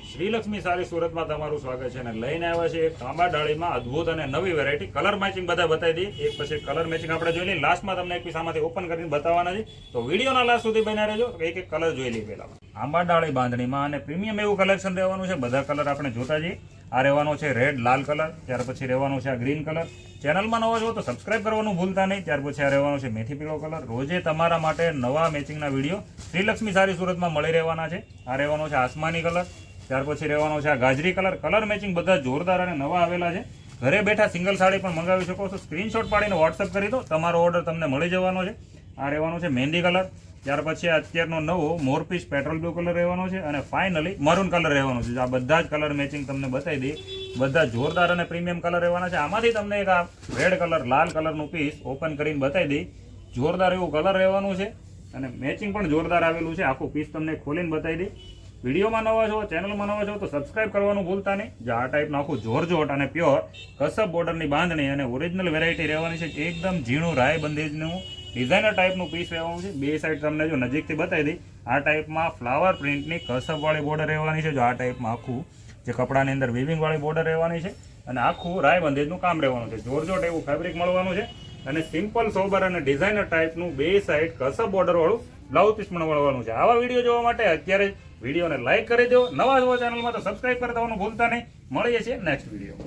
શ્રીલક્ષ્મી સારી સુરતમાં તમારું સ્વાગત છે અને લઈને આવ્યા છે એક તાંબા ડાળીમાં અદ્ભુત અને નવી વેરાયટી કલર મેચિંગ બધા બતાવી દઈએ. એક પછી કલર મેચિંગ આપણે જોઈ લઈએ. લાસ્ટમાં તમને એક પીસ આમાંથી ઓપન કરીને બતાવવાના છે, તો વિડીયોના લાસ્ટ સુધી બન્યા રહેજો. એક એક કલર જોઈ લઈએ. પહેલા આંબા ડાળી બાંધણીમાં અને પ્રીમિયમ એવું કલેક્શન રહેવાનું છે. બધા કલર આપણે જોતા જઈએ. આ રહેવાનો છે રેડ લાલ કલર, ત્યાર પછી રહેવાનો છે આ ગ્રીન કલર. ચેનલમાં નવા છો તો સબસ્ક્રાઇબ કરવાનું ભૂલતા નહીં. ત્યાર પછી આ રહેવાનો છે મેથી પીળો કલર. રોજે તમારા માટે નવા મેચિંગના વિડીયો શ્રીલક્ષ્મી સારી સુરતમાં મળી રહેવાના છે. આ રહેવાનો છે આસમાની કલર, ત્યાર પછી રહેવાનો છે આ ગાજરી કલર. કલર મેચિંગ બધા જોરદાર અને નવા આવેલા છે. ઘરે બેઠા સિંગલ સાડી પણ મંગાવી શકો છો. સ્ક્રીનશોટ પાડીને વોટ્સઅપ કરી દો, તમારો ઓર્ડર તમને મળી જવાનો છે. આ રહેવાનો છે મહેંદી કલર, ત્યાર પછી અત્યારનો નવો મોરપીસ પેટ્રોલ બ્લુ કલર રહેવાનો છે અને ફાઇનલી મરૂન કલર રહેવાનો છે. આ બધા જ કલર મેચિંગ તમને બતાવી દઈએ. બધા જોરદાર અને પ્રીમિયમ કલર રહેવાના છે. આમાંથી તમને એક આ રેડ કલર લાલ કલરનું પીસ ઓપન કરીને બતાવી દઈએ. જોરદાર એવું કલર રહેવાનું છે અને મેચિંગ પણ જોરદાર આવેલું છે. આખું પીસ તમને ખોલીને બતાવી દઈએ. વિડીયોમાં નવા છો, ચેનલમાં નવા છો તો સબસ્ક્રાઇબ કરવાનું ભૂલતા નહીં. જે આ ટાઈપનું આખું જોરજોટ અને પ્યોર કસબ બોર્ડરની બાંધણી અને ઓરિજિનલ વેરાયટી રહેવાની છે. એકદમ ઝીણું રાય બંદેજનું ડિઝાઇનર ટાઈપનું પીસ રહેવાનું છે. બે સાઈડ તમને જો નજીકથી બતાવી દઈ. આ ટાઈપમાં ફ્લાવર પ્રિન્ટની કસબવાળી બોર્ડર રહેવાની છે. જો આ ટાઈપમાં આખું જે કપડાની અંદર વિવિંગવાળી બોર્ડર રહેવાની છે અને આખું રાય બંદેજનું કામ રહેવાનું છે. જોરજોટ એવું ફેબ્રિક મળવાનું છે અને સિમ્પલ સોબર અને ડિઝાઇનર ટાઈપનું બે સાઈડ કસબ બોર્ડરવાળું બ્લાઉઝ પીસ પણ મળવાનું છે. આવા વિડીયો જોવા માટે અત્યારે વિડીયોને લાઇક કરી દો. નવા જોવા ચેનલમાં તો સબસ્ક્રાઇબ કરી દેવાનું ભૂલતા નહીં. મળીએ છીએ નેક્સ્ટ વિડીયો.